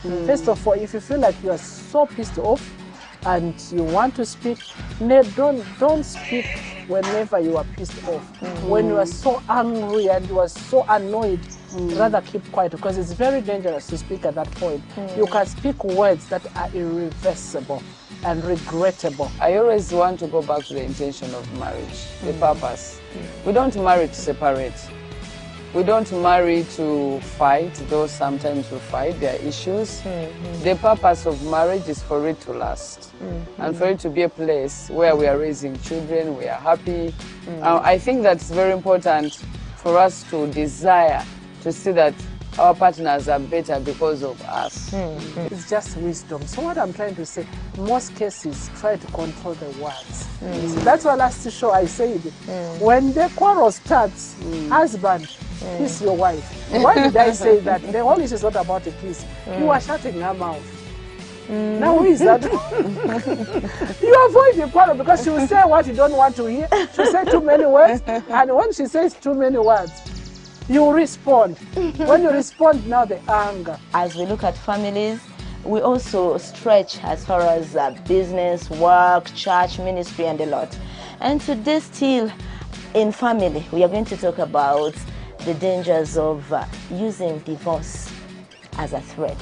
First of all, if you feel like you are so pissed off and you want to speak, don't speak whenever you are pissed off. When you are so angry and you are so annoyed, rather keep quiet, because it's very dangerous to speak at that point. You can speak words that are irreversible and regrettable. I always want to go back to the intention of marriage, the purpose. We don't marry to separate. We don't marry to fight, though sometimes we fight, there are issues. The purpose of marriage is for it to last and for it to be a place where we are raising children, we are happy. I think that's very important for us to desire to see that our partners are better because of us. It's just wisdom. So what I'm trying to say, most cases try to control the words. So that's why last show I said, when the quarrel starts, husband, kiss your wife. Why did I say that? The whole issue is not about a kiss. You are shutting her mouth. Now who is that? You avoid the quarrel because she will say what you don't want to hear. She'll say too many words. And when she says too many words, you respond. When you respond, now the anger. As we look at families, we also stretch as far as business, work, church, ministry, and a lot. And today still in family, we are going to talk about the dangers of using divorce as a threat.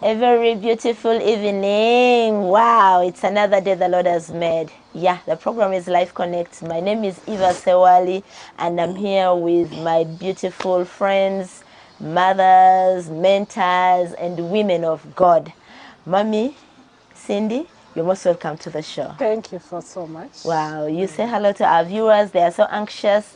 A very beautiful evening. Wow, it's another day the Lord has made. Yeah, the program is Life Connect. My name is Eva Sewali, and I'm here with my beautiful friends, mothers, mentors, and women of God. Mommy, Cindy, you're most welcome to the show. Thank you for so much. Wow, you say hello to our viewers. They are so anxious.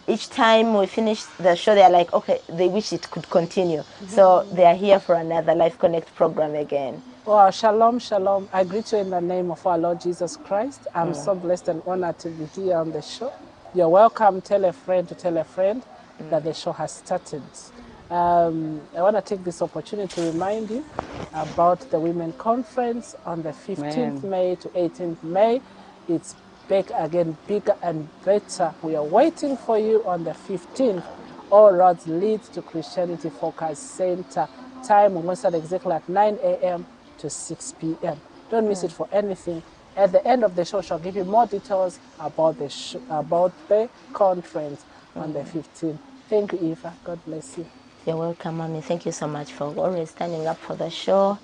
Each time we finish the show, they are like, okay, they wish it could continue. So they are here for another Life Connect program again. Wow, shalom, shalom. I greet you in the name of our Lord Jesus Christ. I'm so blessed and honored to be here on the show. You're welcome. Tell a friend to tell a friend that the show has started. I want to take this opportunity to remind you about the Women Conference on the 15th May to 18th May. It's back again, bigger and better. We are waiting for you on the 15th. All roads lead to Christianity Focus Center. Time we're going to start exactly at 9 a.m. to 6 p.m. Don't miss it for anything. At the end of the show, I'll give you more details about the conference on the 15th. Thank you, Eva. God bless you. You're welcome, Mommy. Thank you so much for always standing up for the show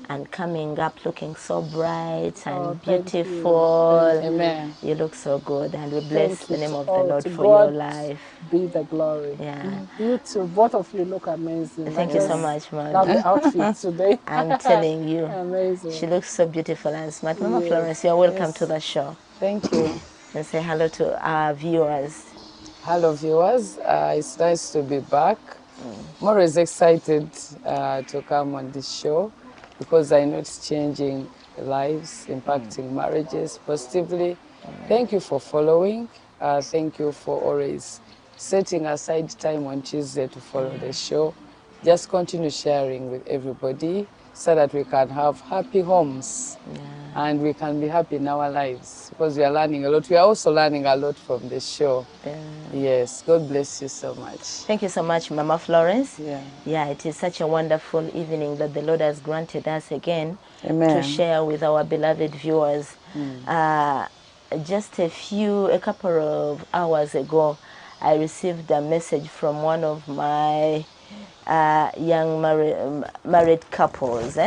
and coming up looking so bright and beautiful. Amen. You look so good, and we bless the name of the Lord for God your life. Be the glory. Yeah. You too. Both of you look amazing. Thank you so much, Mom. Love the outfit today. I'm telling you. Amazing. She looks so beautiful and smart. Mama Florence, you're welcome to the show. Thank you. And say hello to our viewers. Hello viewers, it's nice to be back. I'm always excited to come on this show because I know it's changing lives, impacting marriages positively. Thank you for following. Thank you for always setting aside time on Tuesday to follow the show. Just continue sharing with everybody so that we can have happy homes and we can be happy in our lives because we are learning a lot. We are also learning a lot from the show. Yes, God bless you so much. Thank you so much, Mama Florence. Yeah, it is such a wonderful evening that the Lord has granted us again Amen. to share with our beloved viewers. Just a couple of hours ago, I received a message from one of my young married couples,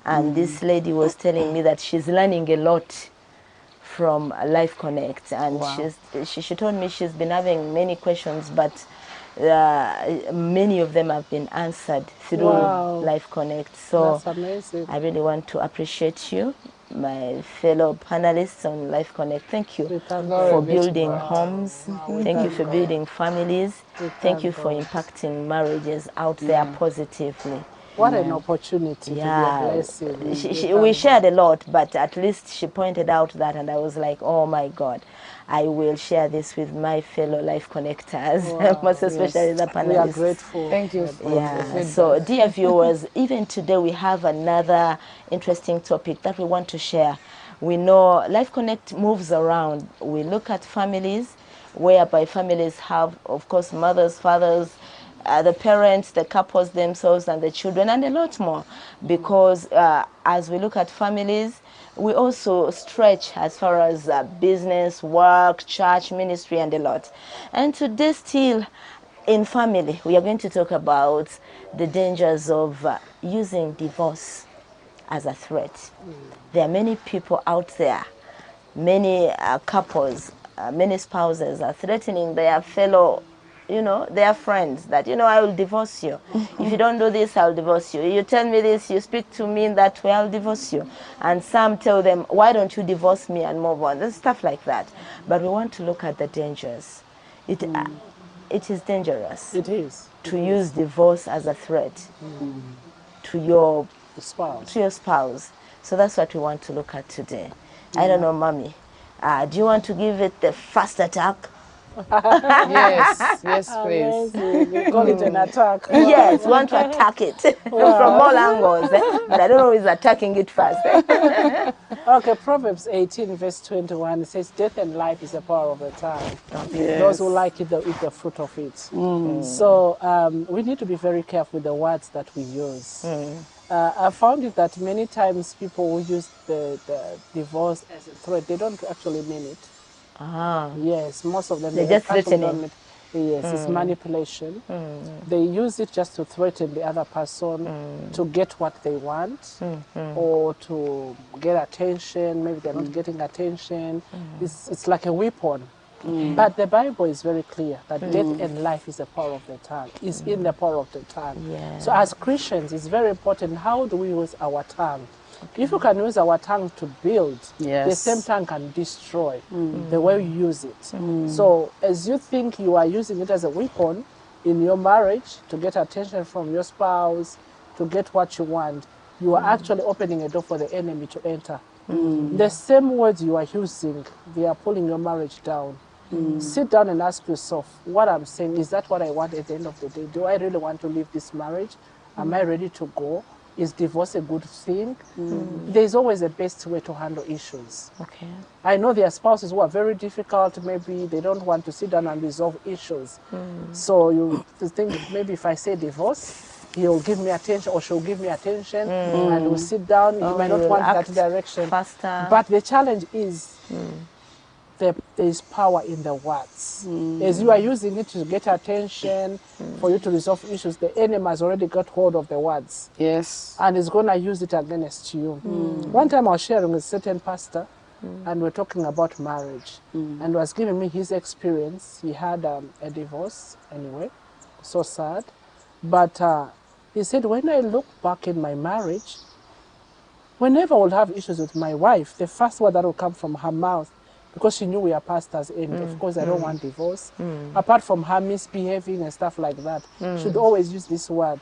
and this lady was telling me that she's learning a lot from Life Connect, and she told me she's been having many questions, but many of them have been answered through Life Connect. So that's amazing. I really want to appreciate you my fellow panelists on Life Connect. Thank you thank for God. building God. homes. We Thank you thank for God. building families. We Thank you thank for God. impacting marriages out there positively. What an opportunity to be a Yeah, blessing. We we thank shared God. a lot, but at least she pointed out that, and I was like, oh my God, I will share this with my fellow Life Connectors, Wow. most especially Yes. the We are panelists. grateful. Thank you for the Yeah, feedback. so dear viewers, even today we have another interesting topic that we want to share. We know Life Connect moves around. We look at families, whereby families have, of course, mothers, fathers, the parents, the couples themselves, and the children, and a lot more. Because as we look at families, we also stretch as far as business, work, church, ministry, and a lot. And today, still in family, we are going to talk about the dangers of using divorce as a threat. There are many people out there, many couples, many spouses are threatening their fellow, their friends that, I will divorce you. If you don't do this, I'll divorce you. You tell me this, you speak to me in that way, I'll divorce you. And some tell them, why don't you divorce me and move on? There's stuff like that. But we want to look at the dangers. It is dangerous It is. to use divorce as a threat to your The spouse. spouse. So that's what we want to look at today. I don't know, Mommy. Do you want to give it the first attack? Yes, yes, please. Amazing. You call it an attack. Wow. Yes, we want to attack it from all angles. But I don't know who is attacking it first. Okay, Proverbs 18, verse 21, it says, death and life is the power of the tongue. Yes. Those who like it, they'll eat the fruit of it. So we need to be very careful with the words that we use. I found it that many times people who use the divorce as a threat, they don't actually mean it. Yes, most of them, They're just actually threatening. don't mean it. Yes, it's manipulation. They use it just to threaten the other person to get what they want or to get attention. Maybe they're not getting attention. It's like a weapon. But the Bible is very clear that death and life is the power of the tongue, is in the power of the tongue. Yeah. So as Christians, it's very important, how do we use our tongue? If you can use our tongue to build, the Yes. same tongue can destroy the way you use it. So as you think you are using it as a weapon in your marriage to get attention from your spouse, to get what you want, you are actually opening a door for the enemy to enter. The same words you are using, they are pulling your marriage down. Sit down and ask yourself, what I'm saying, is that what I want at the end of the day? Do I really want to leave this marriage? Am I ready to go? Is divorce a good thing? There's always a best way to handle issues. Okay. I know there are spouses who are very difficult. Maybe they don't want to sit down and resolve issues. So you think maybe if I say divorce, he'll give me attention or she'll give me attention and we'll sit down. You might not you'll want that act direction. faster. But the challenge is there is power in the words. As you are using it to get attention, for you to resolve issues, the enemy has already got hold of the words. Yes. And is going to use it against you. One time I was sharing with a certain pastor, and we're talking about marriage, and was giving me his experience. He had a divorce, anyway, so sad. But he said, when I look back in my marriage, whenever I would have issues with my wife, the first word that will come from her mouth, because she knew we are pastors, and of course I don't want divorce, apart from her misbehaving and stuff like that, she'd always use this word.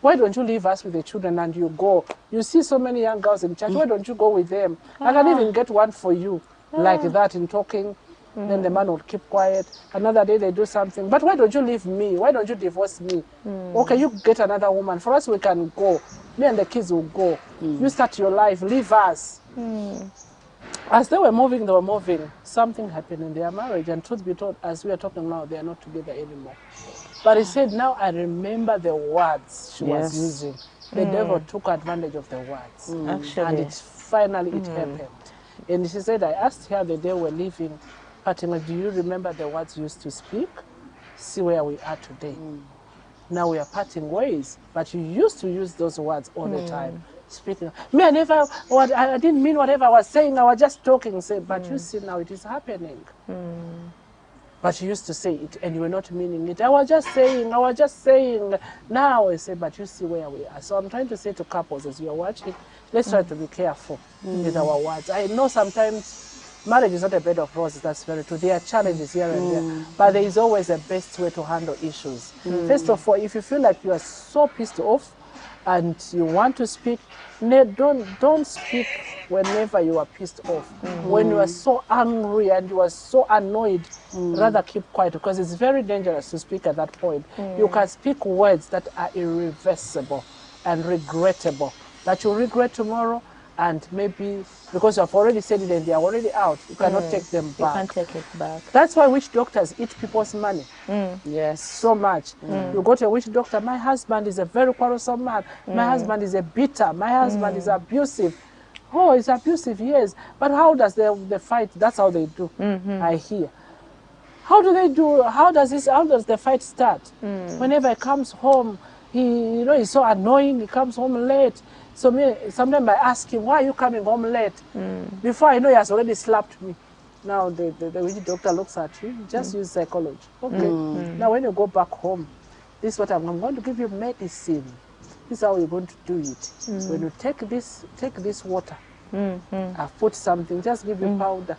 Why don't you leave us with the children and you go? You see so many young girls in church, why don't you go with them? I can even get one for you, like that in talking. Then the man would keep quiet. Another day they do something, but why don't you leave me? Why don't you divorce me? Okay, you get another woman. For us, we can go. Me and the kids will go. You start your life, leave us. As they were moving, something happened in their marriage. And truth be told, as we are talking now, they are not together anymore. But he said, now I remember the words she was using. The devil took advantage of the words. Actually. And it finally happened. And she said, I asked her the day we were leaving, Fatima, do you remember the words you used to speak? See where we are today. Now we are parting ways. But you used to use those words all the time. Speaking. Me, I didn't mean whatever I was saying. I was just talking. But you see now it is happening. But you used to say it and you were not meaning it. I was just saying. Now I say, but you see where we are. So I'm trying to say to couples as you're watching, let's try to be careful with our words. I know sometimes marriage is not a bed of roses, that's very true. There are challenges here and there, but there is always a best way to handle issues. First of all, if you feel like you are so pissed off and you want to speak, don't speak whenever you are pissed off. When you are so angry and you are so annoyed, rather keep quiet, because it's very dangerous to speak at that point. You can speak words that are irreversible and regrettable, that you'll regret tomorrow, and maybe because you have already said it and they are already out, you cannot take them back. You can't take it back. That's why witch doctors eat people's money. Yes. So much. You go to a witch doctor, my husband is a very quarrelsome man. My husband is a bitter. My husband is abusive. Oh, he's abusive, yes. But how does the fight? That's how they do. I hear. How do they do? How does the fight start? Whenever he comes home, he's so annoying. He comes home late. So sometimes I ask him, why are you coming home late? Before I know, he has already slapped me. Now the witch doctor looks at you, just use psychology. Okay. Now when you go back home, this is what I'm going to give you medicine. This is how you're going to do it. When you take this water, I've put something, just give you powder.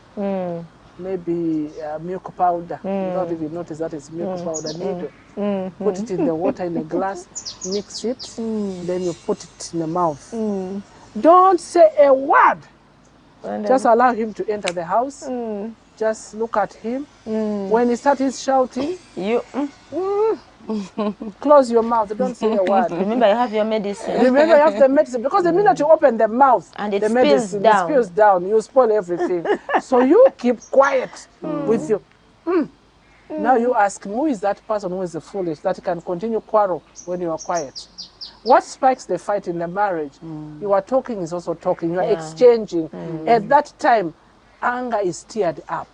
Maybe milk powder. You don't even notice that it's milk powder needle. Put it in the water in a glass, mix it, then you put it in the mouth. Don't say a word. Just allow him to enter the house. Just look at him. When he starts shouting, you close your mouth. Don't say a word. Remember, you have your medicine. Remember, you have the medicine. Because the minute you open the mouth, and it the spills medicine down. spills down. You spoil everything. So you keep quiet with you. Now you ask him, who is that person who is foolish that can continue quarrel when you are quiet? What spikes the fight in the marriage? You are talking, is also talking. You are exchanging. At that time, anger is stirred up.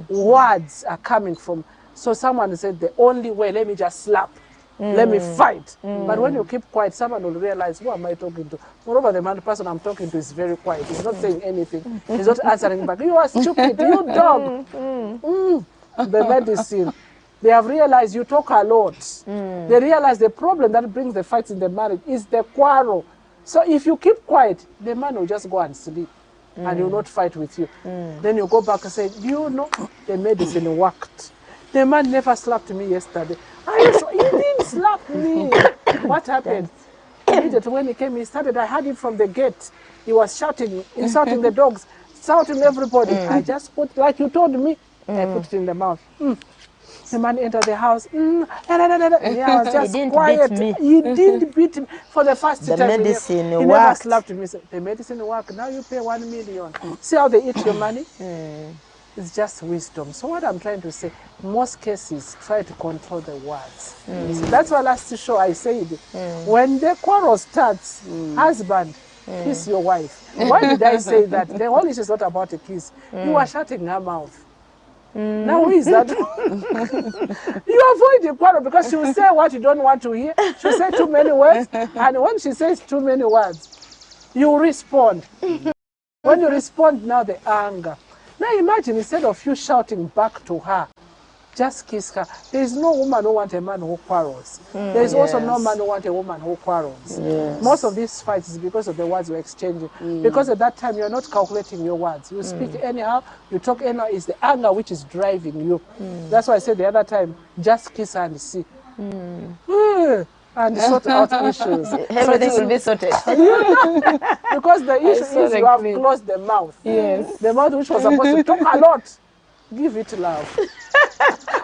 Words are coming from. So someone said, the only way, let me just slap. Let me fight. But when you keep quiet, someone will realize, who am I talking to? Moreover, the person I'm talking to is very quiet. He's not saying anything. He's not answering back. You are stupid. You dog. The medicine. They have realized you talk a lot. They realize the problem that brings the fights in the marriage is the quarrel. So if you keep quiet, the man will just go and sleep and he will not fight with you. Then you go back and say, do you know the medicine worked? The man never slapped me yesterday. Are you sure? He didn't slap me. What happened? Immediately when he came, I heard him from the gate. He was shouting, insulting the dogs, shouting everybody. I just put, like you told me, I put it in the mouth. The man entered the house. I was just quiet. He didn't beat me for the first time. Medicine he never slapped me. So the medicine worked. Now you pay 1 million. See how they eat your money? It's just wisdom. So what I'm trying to say, most cases try to control the words. So that's why last show I said, when the quarrel starts, husband, kiss your wife. Why did I say that? The whole issue is not about a kiss. You are shutting her mouth. Now who is that? You avoid the quarrel because she will say what you don't want to hear. She'll say too many words. And when she says too many words, you respond. When you respond, now the anger. Now imagine, instead of you shouting back to her, just kiss her. There is no woman who wants a man who quarrels. There is also no man who wants a woman who quarrels. Most of these fights is because of the words we're exchanging. Because at that time, you're not calculating your words. You speak anyhow, you talk anyhow. It's the anger which is driving you. That's why I said the other time, just kiss her and see. And sort out issues. Everything will be sorted. Because the issue is you have closed the mouth. The mouth which was supposed to talk a lot. Give it love.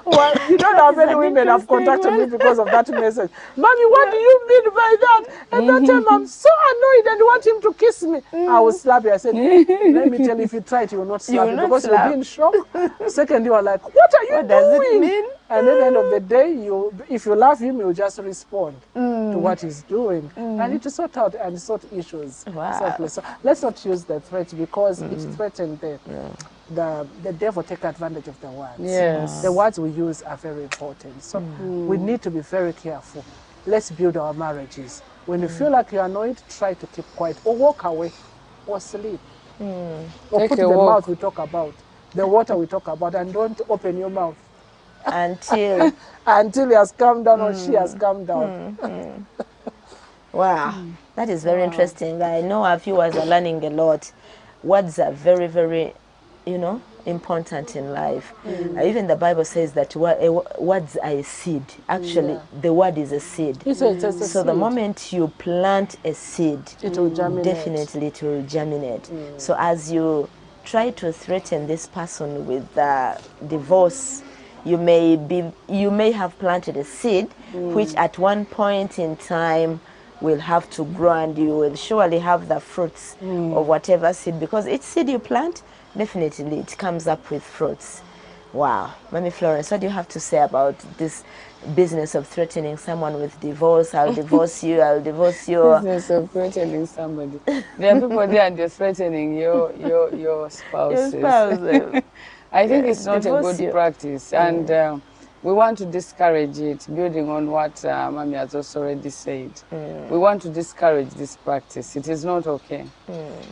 Well, you don't know how many women have contacted me because of that message. Mommy, what do you mean by that? At that time, I'm so annoyed and want him to kiss me. I will slap you. I said, let me tell you, if you try it, you will not slap me because you'll be in shock. Second, you are like, what are you doing? Does it mean? And at the end of the day, if you love him, you will just respond to what he's doing. And it will sort out and sort issues. Wow. So let's not use the threat because it threatens the devil take advantage of the words. The words we use are very important. So we need to be very careful. Let's build our marriages. When you feel like you're annoyed, try to keep quiet or walk away or sleep. Or put the mouth we talk about, the water we talk about, and don't open your mouth. until until he has come down or she has come down. wow, that is very interesting. I know our viewers are learning a lot. Words are very, very, important in life. Even the Bible says that words are a seed. Actually, the word is a seed. It's a So the seed. moment you plant a seed, It will germinate. definitely it will germinate. So as you try to threaten this person with divorce, you may have planted a seed, which at one point in time will have to grow, and you will surely have the fruits of whatever seed, because each seed you plant, definitely it comes up with fruits. Wow. Mami Florence, what do you have to say about this business of threatening someone with divorce? I'll divorce you, I'll divorce you. Business of threatening somebody. There are people there and they're threatening your spouses. Your spouse. I think it's not a divorce good you. practice, and we want to discourage it, building on what Mami has also already said. We want to discourage this practice. It is not okay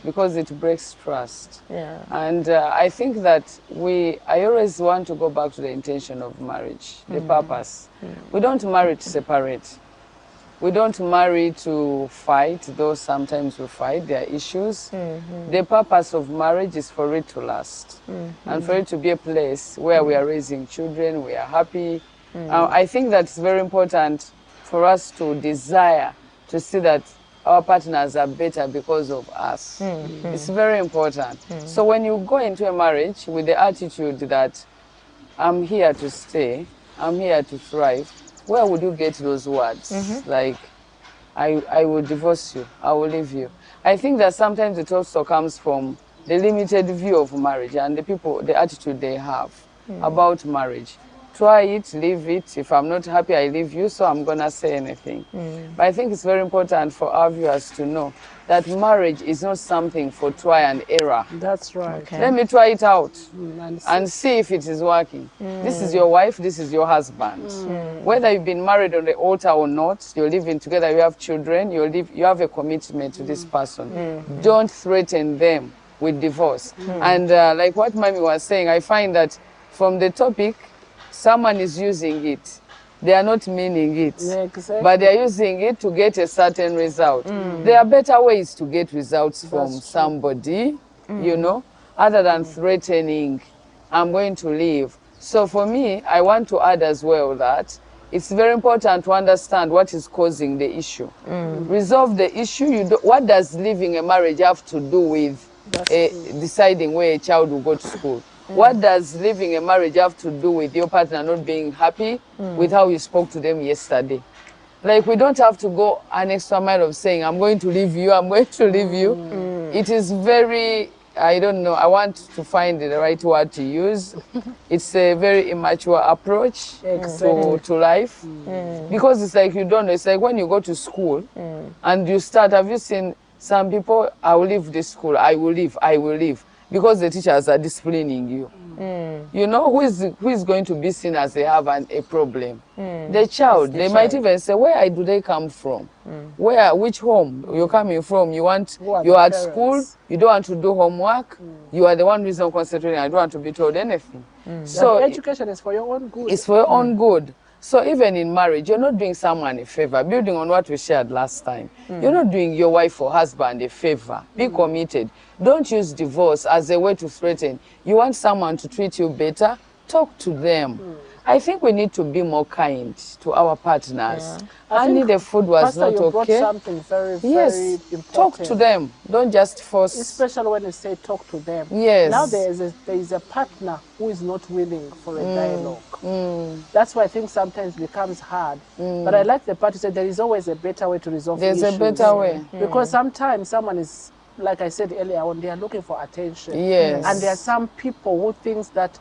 because it breaks trust. Yeah. And I think that I always want to go back to the intention of marriage, the purpose. We don't marry to separate. We don't marry to fight, though sometimes we fight, there are issues. The purpose of marriage is for it to last and for it to be a place where we are raising children, we are happy. I think that's very important for us to desire to see that our partners are better because of us. It's very important. So when you go into a marriage with the attitude that I'm here to stay, I'm here to thrive, where would you get those words? Like, I will divorce you, I will leave you. I think that sometimes it also comes from the limited view of marriage and the attitude they have about marriage. Try it, leave it. If I'm not happy, I leave you, so I'm going to say anything. But I think it's very important for our viewers to know that marriage is not something for try and error. That's right. Okay. Let me try it out And and see if it is working. This is your wife, this is your husband. Whether you've been married on the altar or not, you're living together, you have children, you have a commitment to this person. Don't threaten them with divorce. And like what Mami was saying, I find that from the topic, someone is using it. They are not meaning it, exactly. but they are using it to get a certain result. There are better ways to get results from somebody, other than threatening, I'm going to leave. So for me, I want to add as well that it's very important to understand what is causing the issue. Resolve the issue. What does leaving a marriage have to do with deciding where a child will go to school? What does leaving a marriage have to do with your partner not being happy with how you spoke to them yesterday? Like, we don't have to go an extra mile of saying, I'm going to leave you, I'm going to leave you. It is very, I don't know, I want to find the right word to use. It's a very immature approach to life. Because it's like, you don't know, it's like when you go to school and you start, have you seen some people, I will leave this school, I will leave. Because the teachers are disciplining you. You know, who is going to be seen as they have a problem? The child. They might even say, where do they come from? Which home you're coming from? You're at school, you don't want to do homework, you are the one who's not concentrating, I don't want to be told anything. So education is for your own good. It's for your own good. So even in marriage, you're not doing someone a favor. Building on what we shared last time, you're not doing your wife or husband a favor. Be committed. Don't use divorce as a way to threaten. You want someone to treat you better, talk to them. I think we need to be more kind to our partners. Honey, the food was Pastor, not you brought okay. something very, Yes, very important. talk to them. Don't just force. Especially when you say talk to them. Yes. Now there is a partner who is not willing for a dialogue. That's why I think sometimes becomes hard. But I like the part you said there is always a better way to resolve issues. There's a better way. Because sometimes someone is, like I said earlier on, they are looking for attention. Yes. And there are some people who think that,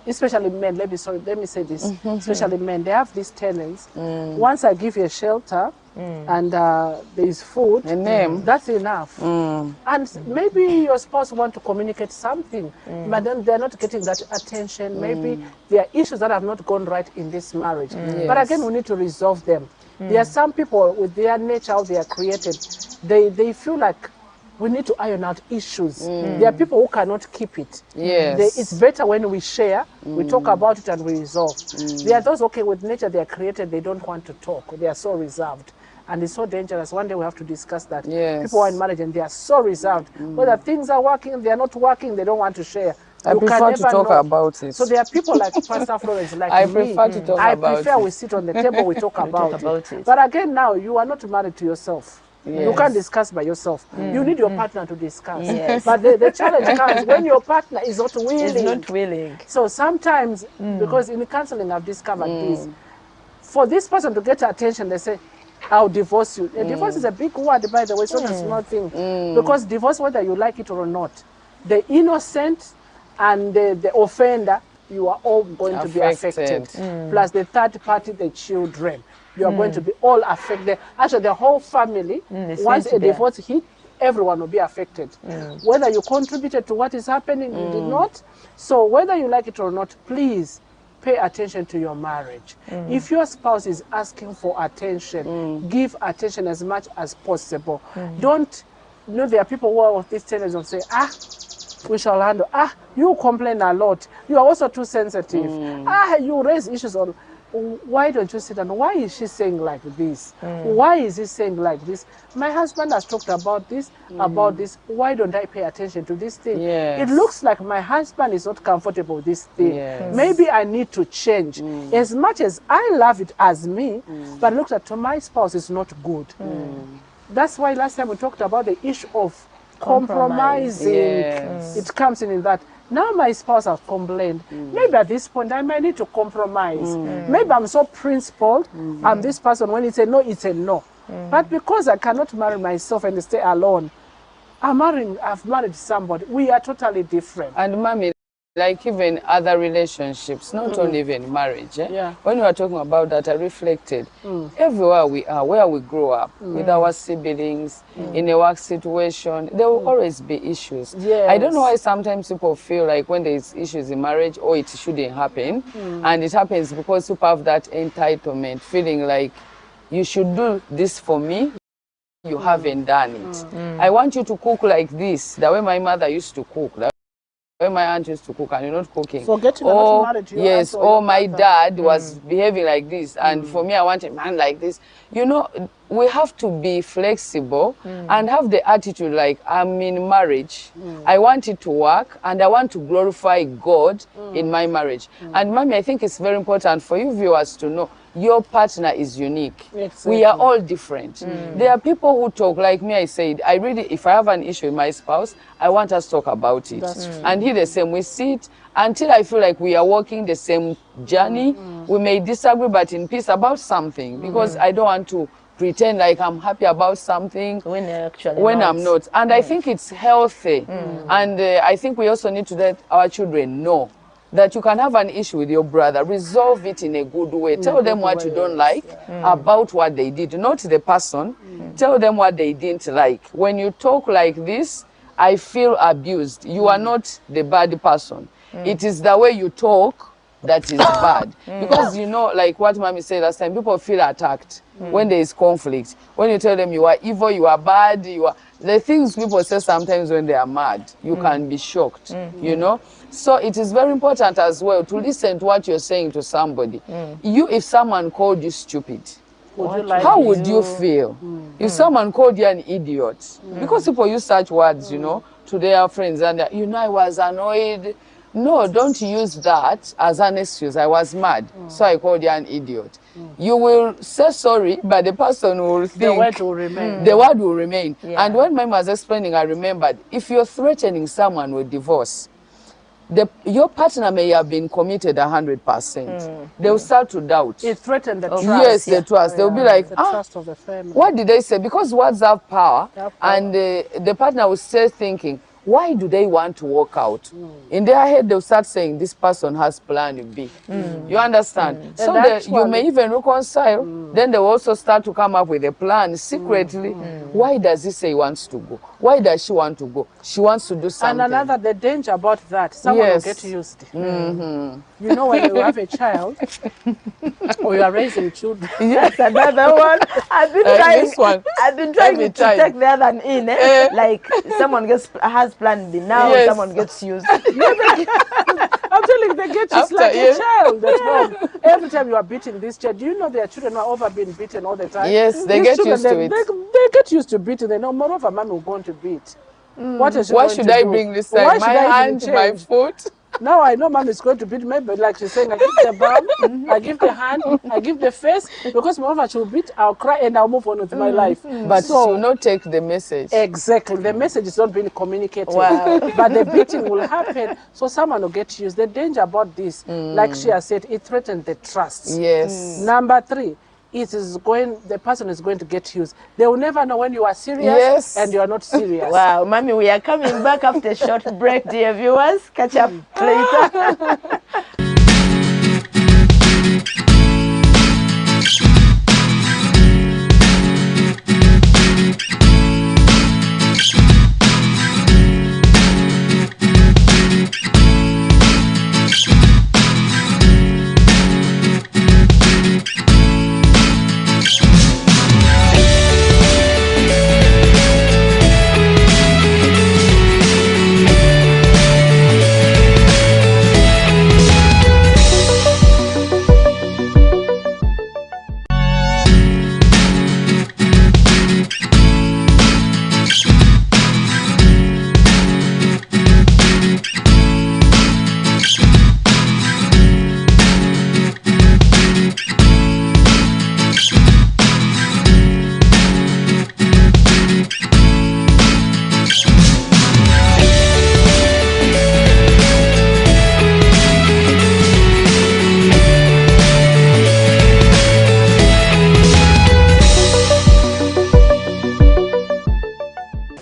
especially men, let me say this, especially men, they have these tenants. Once I give you a shelter and there is food, A name. that's enough. And maybe your spouse want to communicate something, but then they're not getting that attention. Maybe there are issues that have not gone right in this marriage. But again, we need to resolve them. There are some people with their nature, how they are created, they feel like we need to iron out issues. There are people who cannot keep it. Yes. It's better when we share, we talk about it and we resolve. There are those, okay, with nature, they are created, they don't want to talk. They are so reserved. And it's so dangerous. One day we have to discuss that. Yes. People are in marriage and they are so reserved. Whether things are working, they are not working, they don't want to share. I prefer to talk about it. So there are people like Pastor Florence, like I me. prefer to talk I about prefer it. we sit on the table, we talk about it. But again, now, you are not married to yourself. Yes. You can't discuss by yourself. You need your partner to discuss. But the challenge comes when your partner is not willing. Is not willing. So sometimes, because in counseling I've discovered this, for this person to get attention, they say, I'll divorce you. Divorce is a big word, by the way, it's not a small thing. Because divorce, whether you like it or not, the innocent and the offender, you are all going to be affected. Plus the third party, the children. You are going to be all affected. Actually, the whole family, once a divorce hit, everyone will be affected. Whether you contributed to what is happening, you did not. So whether you like it or not, please pay attention to your marriage. If your spouse is asking for attention, give attention as much as possible. Don't, you know, there are people who are of this tendency of saying, we shall handle. You complain a lot. You are also too sensitive. You raise issues on, why don't you sit down? Why is she saying like this? Why is he saying like this? My husband has talked about this, about this. Why don't I pay attention to this thing? It looks like my husband is not comfortable with this thing. Maybe I need to change. As much as I love it as me, but it looks like to my spouse is not good. That's why last time we talked about the issue of compromising. It comes in that. Now my spouse has complained. Maybe at this point I might need to compromise. Maybe I'm so principled. I'm this person, when it's a no, it's a no. But because I cannot marry myself and stay alone, I've married somebody. We are totally different. And mommy, like even other relationships, not only even marriage. When you were talking about that, I reflected. Everywhere we are, where we grow up, with our siblings, in a work situation, there will always be issues. I don't know why sometimes people feel like when there is issues in marriage, oh, it shouldn't happen. And it happens because people have that entitlement, feeling like you should do this for me. You haven't done it. I want you to cook like this, the way my mother used to cook. When my aunt used to cook and you're not cooking. Forgetting not married to your yes, or my dad was behaving like this, and for me I want a man like this. You know, we have to be flexible and have the attitude like, I'm in marriage. I want it to work and I want to glorify God in my marriage. And mommy, I think it's very important for you viewers to know your partner is unique. We are all different. There are people who talk like me. I said, I really, if I have an issue with my spouse, I want us to talk about it. And he the same. We sit until I feel like we are walking the same journey. We may disagree, but in peace about something, because I don't want to pretend like I'm happy about something when I'm not. And I think it's healthy. And I think we also need to let our children know that you can have an issue with your brother, resolve it in a good way. Tell them what you don't like about what they did, not the person. Tell them what they didn't like. When you talk like this, I feel abused. You are not the bad person. It is the way you talk that is bad. Because, you know, like what mommy said last time, people feel attacked when there is conflict. When you tell them you are evil, you are bad, you are... The things people say sometimes when they are mad, you can be shocked, you know? So it is very important as well to listen to what you're saying to somebody. You, if someone called you stupid, how would you feel? If someone called you an idiot? Because people use such words, you know, to their friends, and you know, I was annoyed. No, don't use that as an excuse. I was mad, so I called you an idiot. You will say sorry, but the person will think... The word will remain. The word will remain. And when Mama was explaining, I remembered, if you're threatening someone with divorce, your partner may have been committed 100%. They will start to doubt. It threatened the trust. Yes, the trust. They'll be like, the trust of the family. What did they say? Because words have power, and the partner will start thinking, why do they want to walk out? In their head, they'll start saying, this person has plan B. You understand? So you may even reconcile. Then they will also start to come up with a plan secretly. Why does he say he wants to go? Why does she want to go? She wants to do something. And another, the danger about that, someone will get used. You You know, when you have a child or you are raising children. Yes, another one. I've been this one, trying every to time. take the other one in. Like someone has plan B now, Yes. someone gets used. I'm telling you, they get used After, like yes. a child at home. Every time you are beating this child, do you know their children are over being beaten all the time? Yes, they These get children, used to it. They get used to beating. They know, moreover, mommy will go on to beat. What is she What going should to I do? bring this Why time? should My I even hand, my change? foot? Now I know mom is going to beat me, but like she's saying, I give the bum, I give the hand, I give the face, because moreover she will beat, I'll cry and I'll move on with my life. But she will not take the message. Exactly. The message is not being communicated. Wow. But the beating will happen. So someone will get used. The danger about this, like she has said, it threatens the trust. Yes. Number 3, the person is going to get used. They will never know when you are serious Yes. and you are not serious. Wow, mommy, we are coming back after a short break, dear viewers. Catch up later.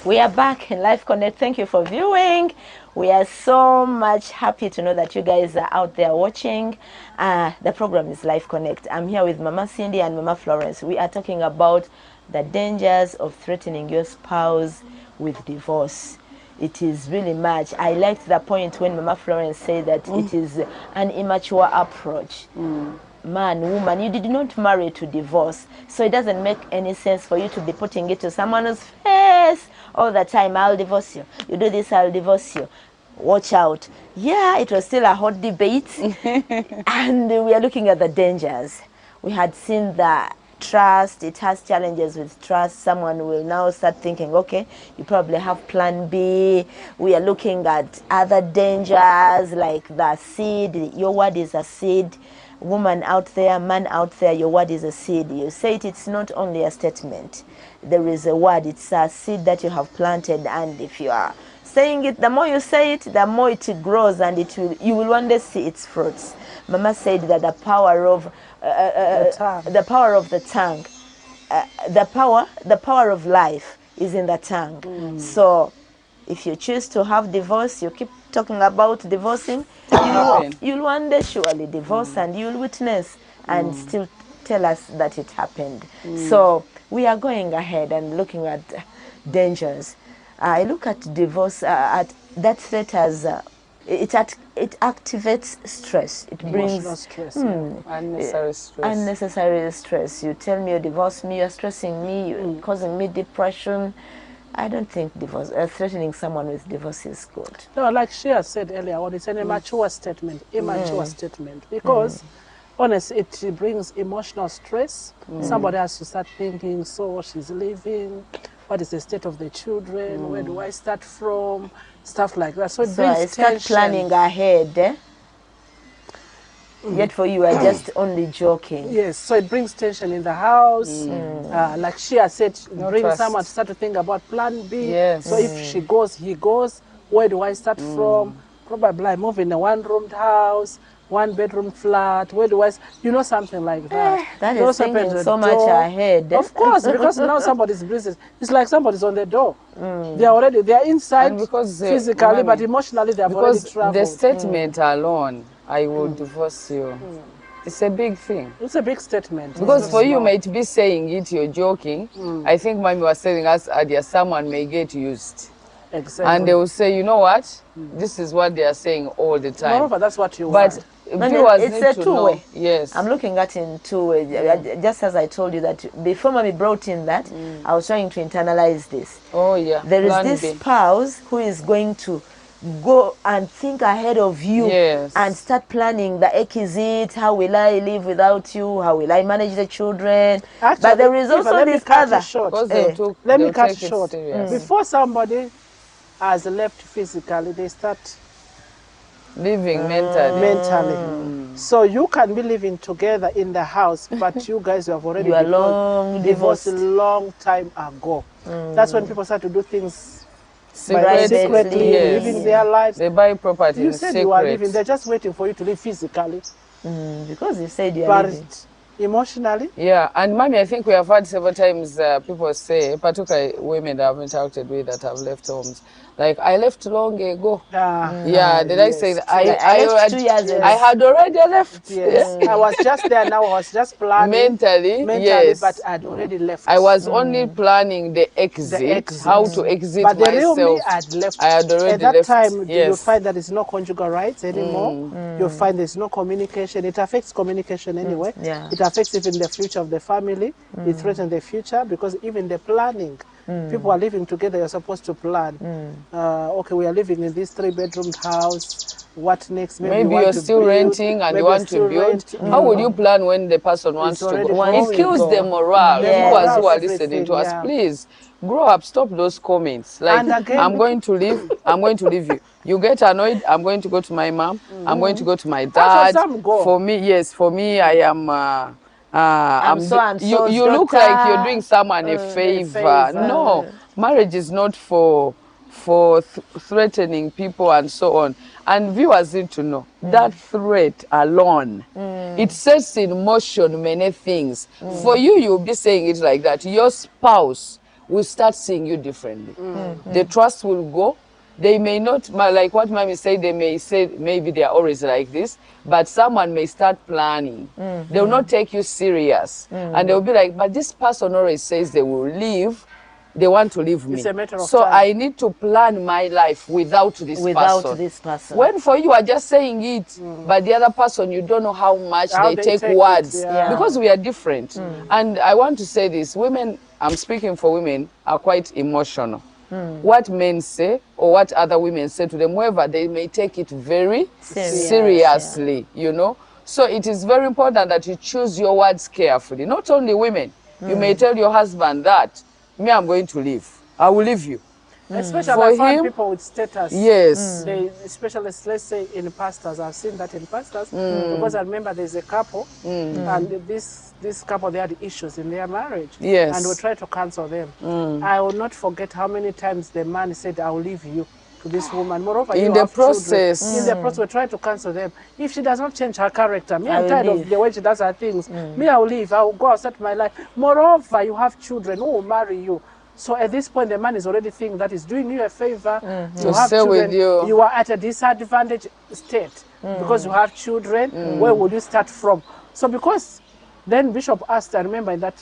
We are back in Life Connect. Thank you for viewing. We are so much happy to know that you guys are out there watching. The program is Life Connect. I'm here with Mama Cindy and Mama Florence. We are talking about the dangers of threatening your spouse with divorce. It is really much. I liked the point when Mama Florence said that it is an immature approach. Man, woman, you did not marry to divorce, so it doesn't make any sense for you to be putting it to someone's face all the time. I'll divorce you. You do this, I'll divorce you. Watch out. Yeah, it was still a hot debate, and we are looking at the dangers. We had seen the trust. It has challenges with trust. Someone will now start thinking, okay, you probably have plan B. We are looking at other dangers like the seed. Your word is a seed. Woman out there, man out there, your word is a seed. You say it, it's not only a statement. There is a word, it's a seed that you have planted, and if you are saying it, the more you say it, the more it grows, and you will one day see its fruits. Mama said that the power of the power of the tongue, the power of life is in the tongue. So if you choose to have divorce, you keep talking about divorcing, you'll one day surely divorce, and you'll witness and still tell us that it happened. So we are going ahead and looking at dangers. I look at divorce, at that threat as it activates stress. It brings Emotional stress. Unnecessary stress. unnecessary stress. You tell me you divorce me, you're stressing me, you're causing me depression. I don't think divorce, threatening someone with divorce is good. No, like she has said earlier on, it's an immature statement. Immature statement. Because, honestly, it brings emotional stress. Somebody has to start thinking, so she's leaving. What is the state of the children? Where do I start from? Stuff like that. So it brings I start tension. planning ahead. Yet for you, are just only joking. Yes, so it brings tension in the house. Like she has said, it brings trust. someone to start to think about plan B. Yes. So if she goes, he goes. Where do I start from? Probably I move in a one-roomed house, one-bedroom flat. Where do I, something like that. That It is also opens thinking the so much door. ahead. Of course, because now somebody's business. It's like somebody's on the door. They are inside And because, physically, mommy, but emotionally they have already Because traveled. the statement alone, I will divorce you, it's a big thing. It's a big statement. Because It's for not you small. might be saying it, you're joking. I think mommy was telling us earlier, someone may get used. Exactly. And they will say, you know what? This is what they are saying all the time. Moreover, that's what you But want. viewers it's need a to two-way. know. Yes. I'm looking at it in two ways. Just as I told you that before Mommy brought in that, I was trying to internalize this. Oh, yeah. There is Plan this B. spouse who is going to go and think ahead of you Yes. and start planning the exit. How will I live without you? How will I manage the children? Actually, But there is Eva, also let me this cut other. you short. Because Let me they'll cut take you it short. serious. Before somebody has left physically, they start Living mentally. So you can be living together in the house, but you guys have already You are long divorced a divorced. long time ago. That's when people start to do things Secretly, secretly, yes. living their lives. They buy property You in said you are living, secret. they're just waiting for you to live physically, Because you said you are but living. emotionally. Yeah, and Mommy, I think we have had several times people say, particularly women that I've interacted with that have left homes, like, I left long ago. Yeah, did I say that? True. I left 2 years ago. I had already left. Yes, I was just there now. I was just planning Mentally, but yes. I'd already left. I was only planning the exit, how to exit But the real me, myself. I'd left. I had already At that left. time, you'll Yes. find that there's no conjugal rights anymore. You'll find there's no communication. It affects communication anyway. Yeah. It affects even the future of the family. It threatens the future because even the planning, people are living together, you're supposed to plan. Okay, we are living in this 3-bedroom house. What next? Maybe you're still renting and you want to build. How would you plan when the person wants to already go? going It kills to the go. morale. Yes. Viewers who are Everything, listening to us, yeah. please grow up. Stop those comments. Like, And again, I'm going to leave. I'm going to leave you. You get annoyed. I'm going to go to my mom. I'm going to go to my dad. some go. For me, yes. For me, I am. I'm so and so's you look daughter. like you're doing someone a favor. favor. No, marriage is not for threatening people and so on. And viewers need to know that threat alone, it sets in motion many things. For you, you'll be saying it like that. Your spouse will start seeing you differently. The trust will go. They may not, like what Mommy said, they may say maybe they are always like this, but someone may start planning. They will not take you serious. And they'll be like, but this person always says they will leave. They want to leave me. It's a matter of so time. I need to plan my life without this person. When for you are just saying it, but the other person, you don't know how much How they they take take it, words. yeah. Because we are different. And I want to say this, women, I'm speaking for women, are quite emotional. What men say or what other women say to them, whoever, they may take it very seriously, you know. So it is very important that you choose your words carefully. Not only women. You may tell your husband that, me, I'm going to leave. I will leave you. Especially For I find him, people with status. yes. They, especially, let's say in pastors, I've seen that in pastors, because I remember there's a couple, and this couple, they had issues in their marriage. Yes. And we tried to cancel them. I will not forget how many times the man said, I will leave you to this woman. Moreover, In you the have process. children. In the process, we try to cancel them. If she does not change her character, me, I I'm will tired leave. of the way she does her things. Me, I will leave. I will go outside my life. Moreover, you have children who will marry you. So at this point, the man is already thinking that he's doing you a favor. You To have stay children. with you. You are at a disadvantaged state because you have children. Where will you start from? So because then Bishop asked, I remember in that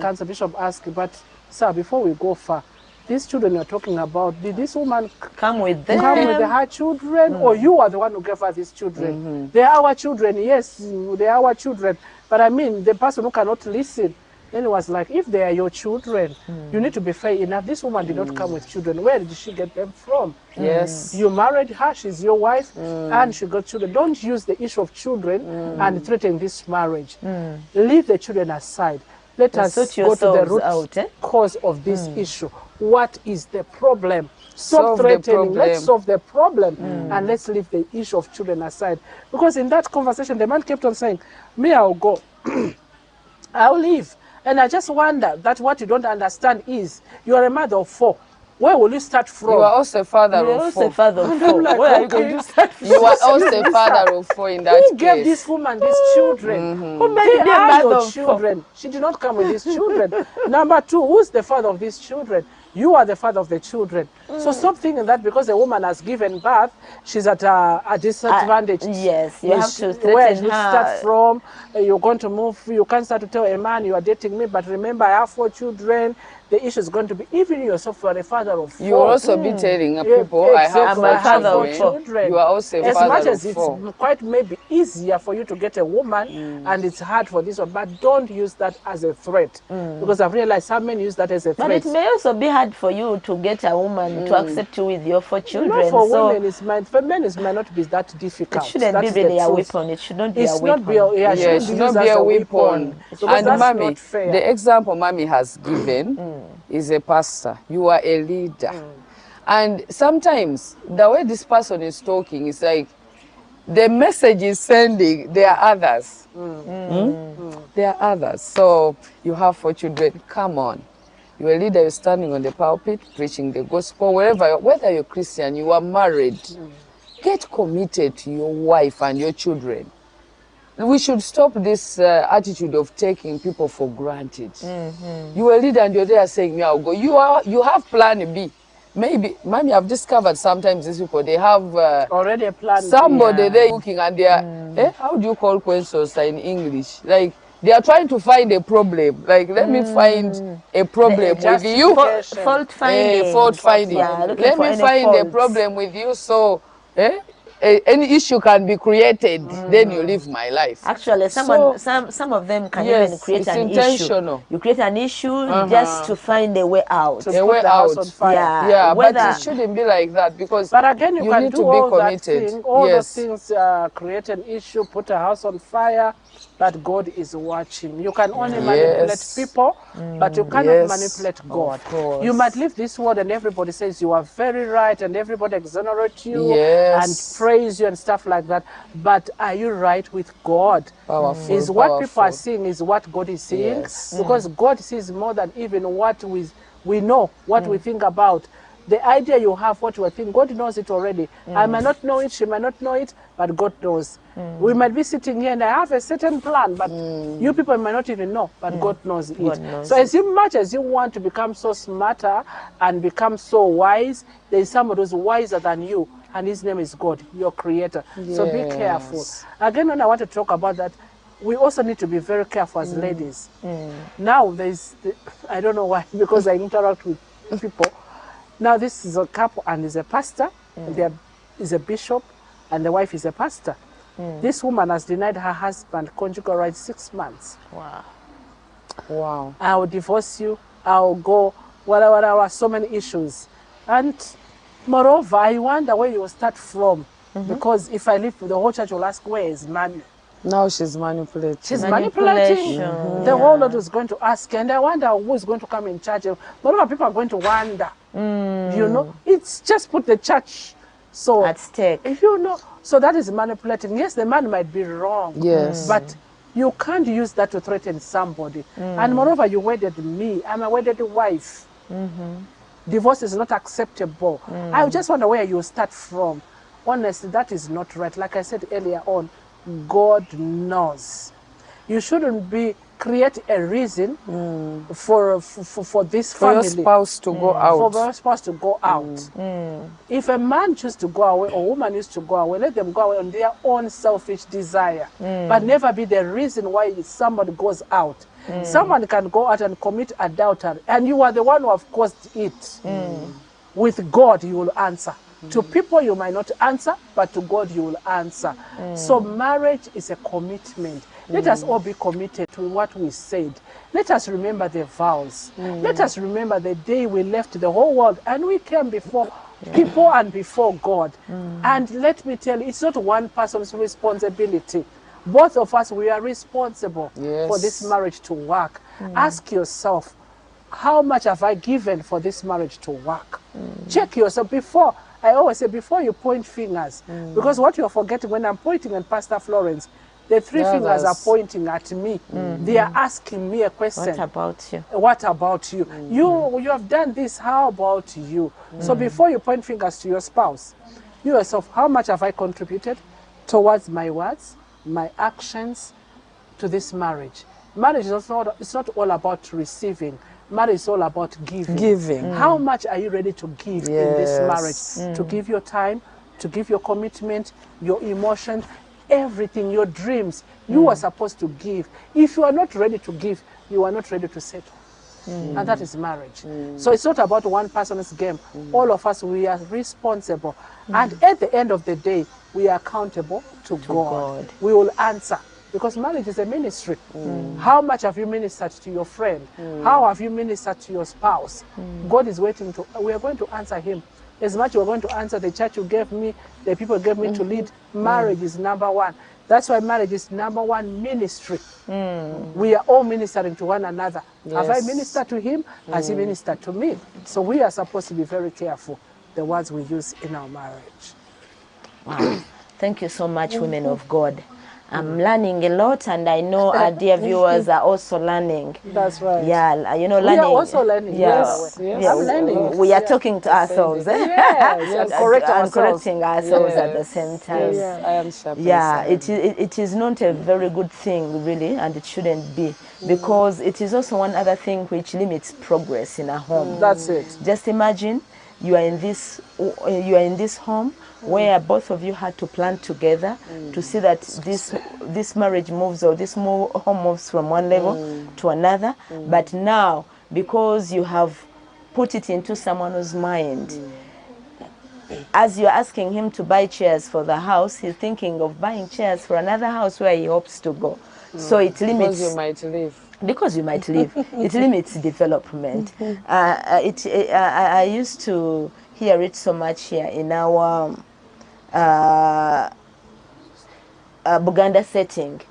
council, Bishop asked, but sir, before we go far, these children you're talking about, did this woman Come with them. come with her children, or you are the one who gave her these children? They are our children, yes, they are our children. But I mean, the person who cannot listen, then it was like, if they are your children, you need to be fair enough. This woman did not come with children. Where did she get them from? Yes. You married her, she's your wife, and she got children. Don't use the issue of children and threaten this marriage. Leave the children aside. Let us sort go to the yourselves root out, cause of this issue. What is the problem? Stop Solve the threatening. problem. Let's solve the problem and let's leave the issue of children aside. Because in that conversation, the man kept on saying, me, I'll go. I'll leave. And I just wonder that what you don't understand is you are a mother of 4. Where will you start from? You are also a father You're of also 4. a father of 4. like, Where are you okay. going to start from? You are also a father of 4 in that Who gave case. this woman these children? Who made She be a her mother your of 4. children? She did not come with these children. Number 2, who's the father of these children? You are the father of the children. So stop thinking that because a woman has given birth, she's at a disadvantage. Yes, you have to Where threaten you her. start from, you're going to move, you can't start to tell a man you are dating me, but remember I have 4 children. the issue is going to be, even yourself, you are a father of 4. You will also be telling people, I have Exactly. I'm a father four of 4. children. You are also a As father much as of it's 4. quite maybe easier for you to get a woman, and it's hard for this one, but don't use that as a threat, because I've realized how many use that as a But threat. it may also be hard for you to get a woman to accept you with your 4 children. Not for so women, for men it might not be that difficult. it shouldn't That be is the really a truth. weapon. It should not be a It's weapon. not be, yeah, it Yeah, shouldn't be used as a weapon. Because And that's mommy, not fair. the example mommy has given is a pastor. You are a leader. And sometimes the way this person is talking is like the message is sending, there are others. There are others. So you have 4 children. Come on. You're a leader, you're standing on the pulpit, preaching the gospel, whether you're Christian, you are married. Get committed to your wife and your children. We should stop this attitude of taking people for granted. You are a leader and you're there saying, me, I'll go. You have plan B. Maybe, mommy, I've discovered sometimes these people, they have already a plan. somebody there looking and they are, how do you call questions in English? Like, they are trying to find a problem. Like, let me find a problem with you. Fault finding. Fault finding. Yeah, looking Let for me any find a faults. problem with you so any issue can be created. Then you live my life. Actually, some of them can even create it's an intentional. issue. You create an issue just to find a way out. To put the house on fire. Yeah, but it shouldn't be like that, because but again, you can need do to be all committed. that thing, all those things, create an issue, put a house on fire, but God is watching. You can only manipulate people, but you cannot manipulate God. You might leave this world and everybody says you are very right and everybody exonerate you and praise you and stuff like that. But are you right with God? Powerful, is what people are seeing is what God is seeing, because God sees more than even what we know, what we think about. The idea you have, what you think, God knows it already. I might not know it, she might not know it, but God knows. We might be sitting here and I have a certain plan, but you people might not even know, but God knows it. knows So as much as you want to become so smarter and become so wise, there is somebody who's wiser than you, and his name is God, your creator. So be careful. Again, when I want to talk about that, we also need to be very careful as ladies. Now, I don't know why, because I interact with people. Now, this is a couple, and is a pastor, and there is a bishop, and the wife is a pastor. This woman has denied her husband conjugal rights 6 months. Wow. I'll divorce you, I'll go, whatever, so many issues. And moreover, I wonder where you will start from. Because if I leave, the whole church will ask, where is mommy? Now she's manipulating. She's manipulating. The whole lot is going to ask, and I wonder who is going to come in charge. Whatever people are going to wonder. You know, it's just put the church at stake. You know, so that is manipulating. Yes, the man might be wrong. Yes. But you can't use that to threaten somebody. And moreover, you wedded me. I'm a wedded wife. Divorce is not acceptable. I just wonder where you start from. Honestly, that is not right. Like I said earlier on, God knows. You shouldn't create a reason for this family. For your spouse to go out. For your spouse to go out. If a man chooses to go away or a woman used to go away, let them go away on their own selfish desire. But never be the reason why somebody goes out. Someone can go out and commit adultery, and you are the one who have caused it. With God, you will answer. To people, you might not answer, but to God, you will answer. So marriage is a commitment. Let us all be committed to what we said. Let us remember the vows. Let us remember the day we left the whole world and we came before people and before God. And let me tell you, it's not one person's responsibility. Both of us, we are responsible for this marriage to work. Ask yourself, how much have I given for this marriage to work? Check yourself before. I always say, before you point fingers, because what you're forgetting when I'm pointing at Pastor Florence, the 3 fingers are pointing at me. They are asking me a question. What about you? What about you? You have done this, how about you? So before you point fingers to your spouse, you yourself, how much have I contributed towards my words, my actions, to this marriage? Marriage is it's not all about receiving. Marriage is all about giving. How much are you ready to give in this marriage? To give your time, to give your commitment, your emotions, everything, your dreams. You are supposed to give. If you are not ready to give, you are not ready to settle. and that is marriage. So it's not about one person's game. All of us, we are responsible. And at the end of the day, we are accountable to God. We will answer. Because marriage is a ministry. How much have you ministered to your friend? How have you ministered to your spouse? God is waiting to, we are going to answer him. As much we're going to answer the church you gave me, the people gave me to lead. Marriage is number one. That's why marriage is number one ministry. We are all ministering to one another. Have I ministered to him? Has he ministered to me? So we are supposed to be very careful the words we use in our marriage. Wow. Thank you so much, women of God. I'm learning a lot, and I know our dear viewers are also learning. That's right. Yeah, you know, We learning. are also learning. Yeah, Yes, yeah, I'm learning. We are talking to ourselves. Yes, and correcting ourselves at the same time. Yes, I am sharp. Yeah, it is not a very good thing, really, and it shouldn't be, because it is also one other thing which limits progress in a home. That's it. Just imagine you are in this home where both of you had to plan together to see that this marriage moves, or this home moves from one level to another. But now, because you have put it into someone's mind, as you're asking him to buy chairs for the house, he's thinking of buying chairs for another house where he hopes to go. So it limits. Because you might leave. Because you might leave. It limits development. I used to hear it so much here in our Buganda setting.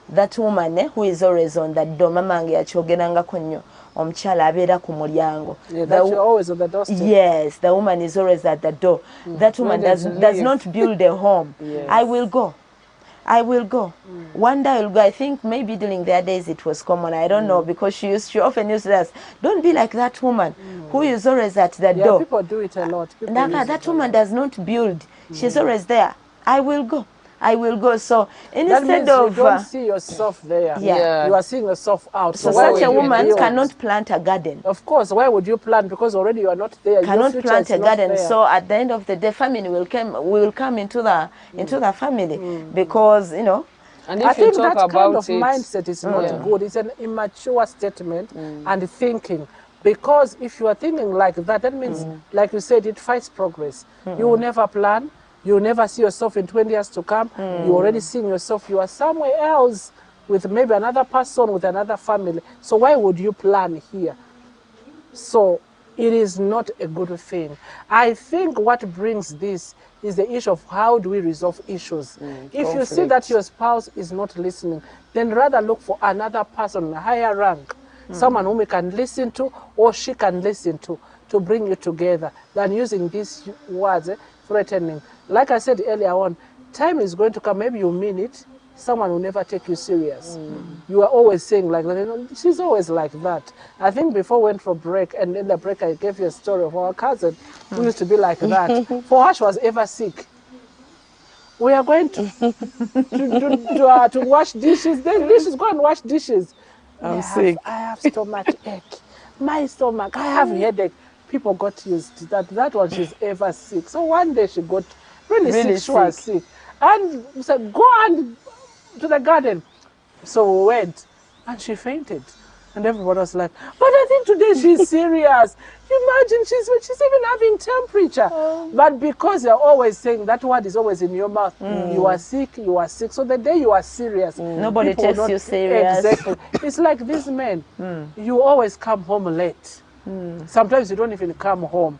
That woman who is always on that door, mamange yakyogerangako nnyo, omukyala abeera ku mulyango. Yeah, that you're always on the doorstep. Yes, the woman is always at the door. That woman does not build a home. Yes. I will go. I will go. One day I will go. I think maybe during their days it was common. I don't know, because she often used to ask, don't be like that woman who is always at the door. Yeah, people do it a lot. That woman does not build. She's always there. I will go. I will go. So instead that means of you don't see yourself there. Yeah. You are seeing yourself out. so why such would a you woman build? cannot plant a garden. Of course, why would you plant? Because already you are not there. Cannot Your future plant is a not garden. there. So at the end of the day, family will come into the family, because you know. And I if you think talk that about kind of it, mindset is not good. It's an immature statement and thinking. Because if you are thinking like that, that means, like you said, it fights progress. You will never plan. You will never see yourself in 20 years to come. You're already seeing yourself. You are somewhere else with maybe another person, with another family. So why would you plan here? So it is not a good thing. I think what brings this is the issue of how do we resolve issues. If you see that your spouse is not listening, then rather look for another person in a higher rank, someone whom you can listen to or she can listen to bring you together, than using these words, threatening. Like I said earlier on, time is going to come, maybe you mean it, someone will never take you serious. You are always saying like that. She's always like that. I think before we went for break, and in the break I gave you a story of our cousin who used to be like that. For her, she was ever sick. We are going to wash dishes. Then dishes, go and wash dishes. I'm sick. I have stomach ache. My stomach, I have headache. People got used to that. That was she's ever sick. So one day she got really sick. She was sick. And we said, go and to the garden. So we went, and she fainted. And everybody was like, but I think today she's serious. Imagine she's even having temperature. But because you're always saying that word is always in your mouth, you are sick, you are sick. So the day you are serious, Nobody takes you serious. Exactly. It's like these men. You always come home late. Sometimes you don't even come home.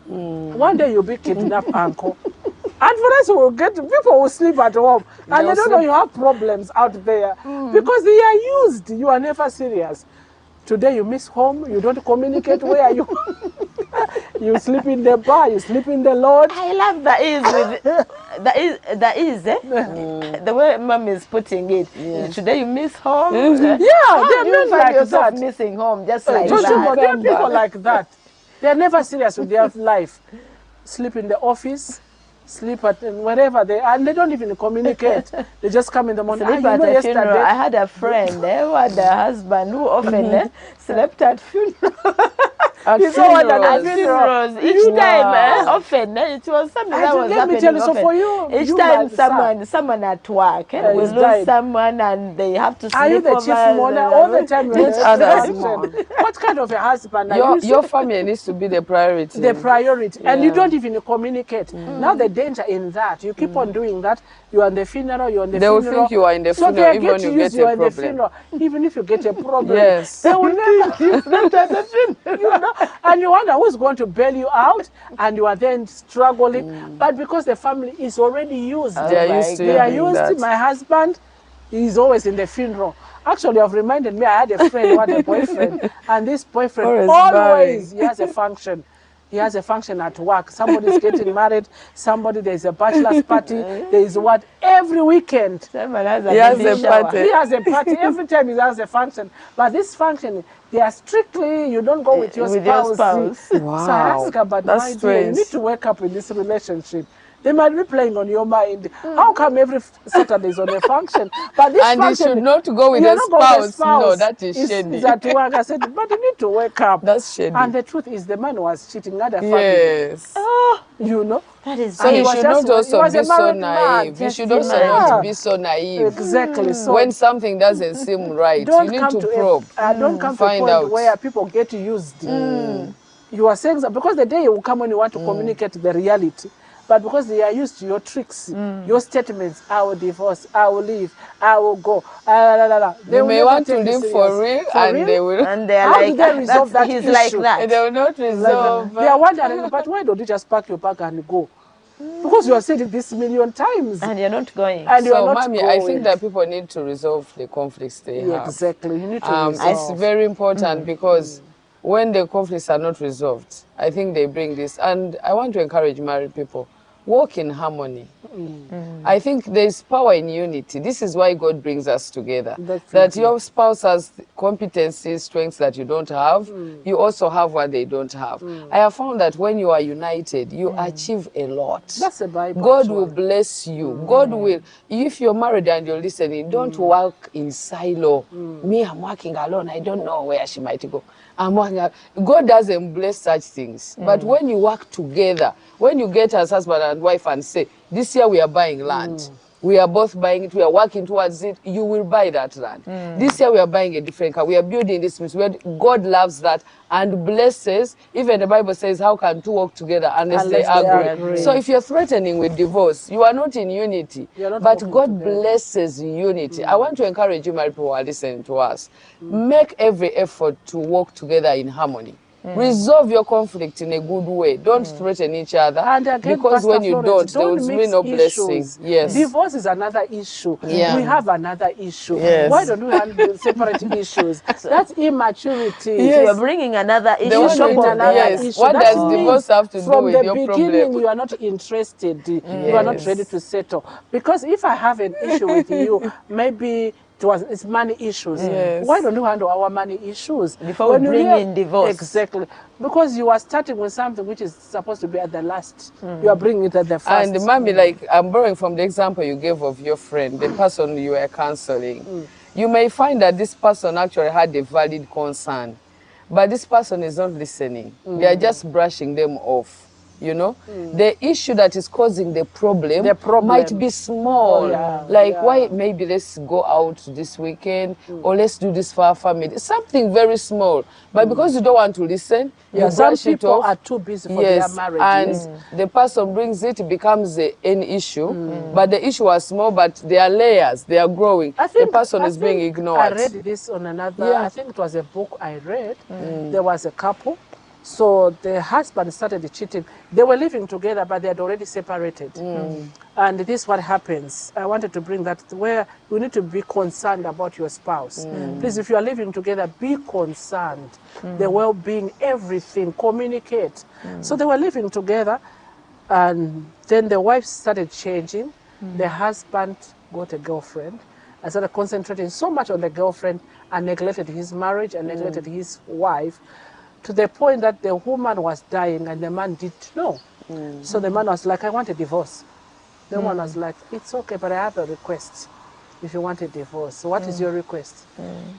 One day you'll be kidnapped, uncle. And for us, people will sleep at home. And they don't know you have problems out there. Because they are used. You are never serious. Today you miss home. You don't communicate where you you sleep in the bar. You sleep in the lodge. I love the way mom is putting it. Today you miss home. Yeah, they're men like yourself that. missing home just like There are that. people like that. They're never serious with their life. Sleep in the office, sleep at wherever they are, and they don't even communicate. They just come in the morning. Sleep at a funeral. I had a friend who had a husband who often slept at funeral. At It's so hard at funerals. the At funeral. funerals, each time, Wow. often, it was something I that don't- was let me happening tell you, so often. for you, Each you time might, sir, someone at work we is lose died. someone and they have to Are you sleep the over. chief mourner all the time? You're Let the others function. mourn. What kind of a husband are you? Your family needs to be the priority. The priority, and you Yeah. don't even communicate. Now the danger in that, you keep on doing that. You're on the funeral. You're on the They will funeral. think you are in the so funeral they even get when to you use get you a in the problem. funeral, even if you get a problem. Yes. They will never use that at the funeral. You know, and you wonder who's going to bail you out, and you are then struggling. But because the family is already used, They are Oh used my to they you are doing used. that. My husband is always in the funeral. Actually, I've reminded me, I had a friend who had a boyfriend, and this boyfriend Always he has a function. He has a function at work. Somebody's getting married. There's a bachelor's party. There is what every weekend. Someone has a He has baby a shower. party. He has a party every time he has a function. But this function, they are strictly, you don't go with your With your spouse. spouse. So I Wow. ask her, but That's my dear, you strange. need to wake up in this relationship. They might be playing on your mind. How come every Saturday is on a function? But this And you function, should not go with you're the not going with spouse. No, spouse. that is shady. Is at work. I said, but you need to wake up. That's shady. And the truth is, the man was cheating other family. Yes. Oh, You know. that is So And he you was should just- not he also was a be so married man. naive. You Just should also imagine. not be so naive. Exactly. So When something doesn't seem right, don't you need come to to probe. don't come to a Find point out. where people get used. You are saying that because the day will come when you want to communicate the reality, but because they are used to your tricks, your statements, I will divorce, I will leave, I will go. They You will may never want to take you live serious. for real, For and real? they will. and they're How like, do they resolve that he's issue? like that. They will not Like, resolve. they are wondering, but why don't you just pack your bag and go? Because you have said it this million times. And you're not going. And you are So, not Mommy, going. I think that people need to resolve the conflicts they Yeah, have. exactly. You need to It's resolve. very important because when the conflicts are not resolved, I think they bring this. And I want to encourage married people, walk in harmony. I think there's power in unity. This is why God brings us together. That Definitely. your spouse has competencies, strengths that you don't have. You also have what they don't have. I have found that when you are united, you achieve a lot. That's the Bible. God will actually. bless you. God will, if you're married and you're listening, don't work in silo. Me, I'm working alone. I don't know where she might go. I'm working. God doesn't bless such things. But when you work together, when you get as husband and wife and say, this year we are buying land. We are both buying it. We are working towards it. You will buy that land. This year we are buying a different car. We are building this. God loves that and blesses. Even the Bible says, how can two walk together unless they agree? So if you're threatening with divorce, you are not in unity. You're not But walking God together. blesses unity. I want to encourage you, married people who are listening to us. Make every effort to walk together in harmony. Resolve your conflict in a good way. Don't threaten each other. And again, Because Pastor when you Florence, don't, there will be mix no blessing. issues. Yes. Divorce is another issue. Yeah. We have another issue. Yes. Why don't we handle separate issues? That's immaturity. So you're bringing another issue one Issue on in top, another yes. issue. What That does means divorce have to do from with the your beginning, problem? you are not interested. You are not Yes. ready to settle. Because if I have an issue with you, maybe it's money issues. Yes. Why don't you handle our money issues Before we you bring in divorce? Exactly, because you are starting with something which is supposed to be at the last. You are bringing it at the first. And Mommy, like I'm borrowing from the example you gave of your friend, the person you were counseling. You may find that this person actually had a valid concern, but this person is not listening. They are just brushing them off. You know, the issue that is causing the problem might be small. Oh, yeah, Like, yeah. why maybe let's go out this weekend or let's do this for our family. Something very small. But because you don't want to listen, you Yeah, some brush it people off. are too busy for their marriages. And the person brings it, it becomes an issue. But the issue was small, but there are layers, they are growing. The person is being ignored. I read this on another, Yeah. I think it was a book I read. There was a couple. So the husband started cheating. They were living together, but they had already separated. And this is what happens. I wanted to bring that where you need to be concerned about your spouse. Please, if you are living together, be concerned. The well-being, everything, communicate. So they were living together, and then the wife started changing. The husband got a girlfriend and started concentrating so much on the girlfriend and neglected his marriage and neglected his wife, to the point that the woman was dying and the man didn't know. So the man was like, I want a divorce. The woman was like, it's okay, but I have a request. If you want a divorce, so what is your request?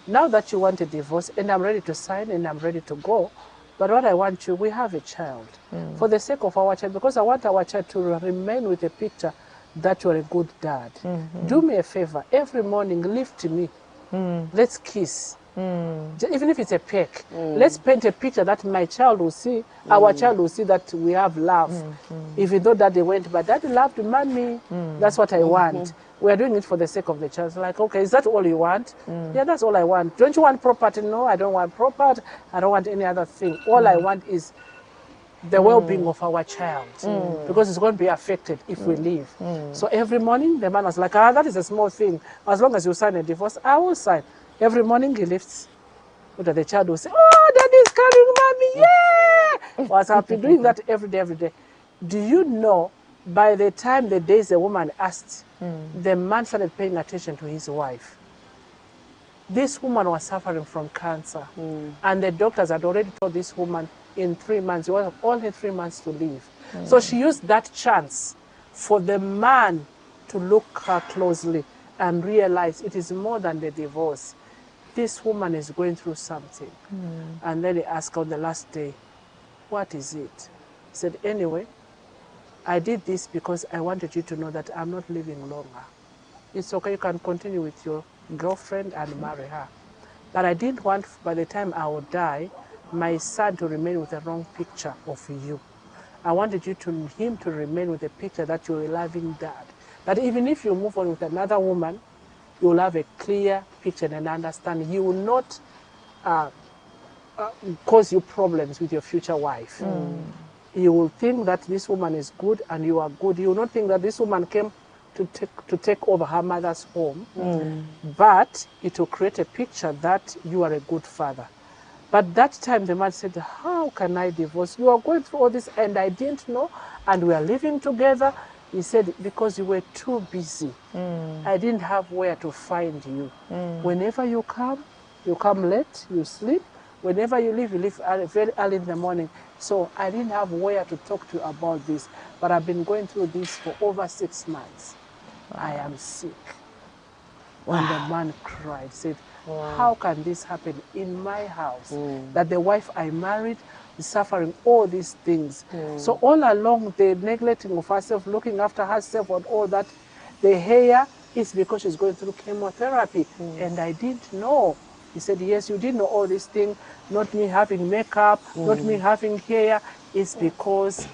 Now that you want a divorce and I'm ready to sign and I'm ready to go, But what I want you, we have a child. For the sake of our child, because I want our child to remain with a picture that you're a good dad. Do me a favor. Every morning, lift me. Let's kiss. Even if it's a peck, let's paint a picture that my child will see, our child will see that we have love. Even though daddy went, but daddy loved mommy. That's what I want. We are doing it for the sake of the child. Like, okay, is that all you want? Yeah, that's all I want. Don't you want property? No, I don't want property. I don't want any other thing. All I want is the well-being of our child, because it's going to be affected if we leave. So every morning, the man was like, that is a small thing. As long as you sign a divorce, I will sign. Every morning he lifts. The child will say, oh, daddy is coming, mommy, yeah! Was happy doing that every day. Do you know, by the time the days the woman asked, the man started paying attention to his wife. This woman was suffering from cancer. And the doctors had already told this woman in 3 months, you have only 3 months to live. So she used that chance for the man to look her closely and realize it is more than the divorce. This woman is going through something. And then he asked her on the last day, what is it? He said, anyway, I did this because I wanted you to know that I'm not living longer. It's okay, you can continue with your girlfriend and marry her. But I didn't want, by the time I would die, my son to remain with the wrong picture of you. I wanted him to remain with the picture that you're a loving dad. That even if you move on with another woman, you will have a clear picture and understand. He will not cause you problems with your future wife. You will think that this woman is good and you are good. You will not think that this woman came to take over her mother's home, but it will create a picture that you are a good father. But that time the man said, how can I divorce? You are going through all this and I didn't know, and we are living together. He said, because you were too busy. I didn't have where to find you. Whenever you come late, you sleep. Whenever you leave very early in the morning. So I didn't have where to talk to you about this. But I've been going through this for over 6 months. I am sick. And the man cried, said, how can this happen in my house? That the wife I married is suffering all these things. So all along, the neglecting of herself, looking after herself and all that, the hair is because she's going through chemotherapy. And I didn't know. He said, yes, you didn't know all these things, not me having makeup, not me having hair. It's because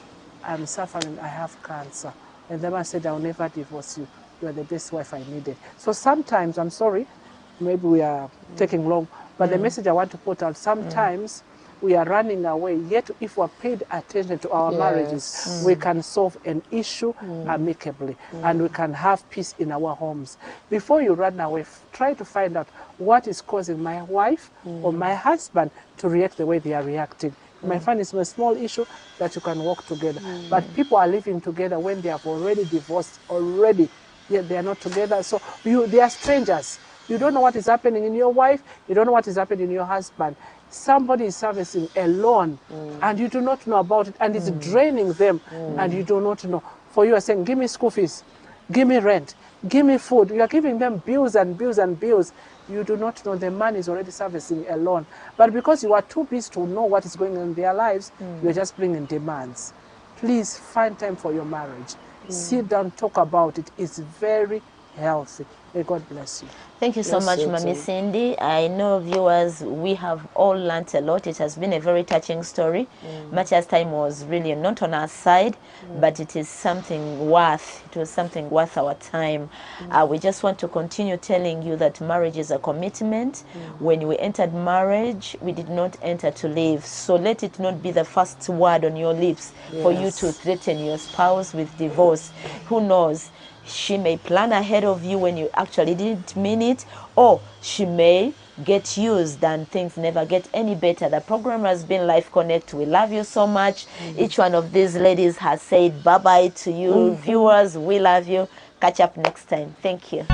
I'm suffering, I have cancer. And the man said, I'll never divorce you. You are the best wife I needed. So sometimes, I'm sorry, maybe we are taking long, but the message I want to put out, sometimes we are running away, yet if we're paid attention to our marriages, we can solve an issue amicably, and we can have peace in our homes. Before you run away, try to find out what is causing my wife or my husband to react the way they are reacting. You might find it's a small issue that you can work together. But people are living together when they have already divorced, yet they are not together. So they are strangers. You don't know what is happening in your wife. You don't know what is happening in your husband. Somebody is servicing alone, and you do not know about it, and it's draining them, and you do not know. For you are saying, give me school fees, give me rent, give me food. You are giving them bills and bills and bills. You do not know the man is already servicing alone. But because you are too busy to know what is going on in their lives, you are just bringing demands. Please find time for your marriage. Sit down, talk about it. It's very healthy. May God bless you. Thank you so much, Mami Cindy. I know, viewers, we have all learnt a lot. It has been a very touching story. Much as time was really not on our side, but it is something worth our time. We just want to continue telling you that marriage is a commitment. When we entered marriage, we did not enter to live. So let it not be the first word on your lips for you to threaten your spouse with divorce. Who knows? She may plan ahead of you when you actually didn't mean it, or she may get used and things never get any better. The program has been Life Connect. We love you so much. Each one of these ladies has said bye-bye to you. Viewers, we love you. Catch up next time. Thank you.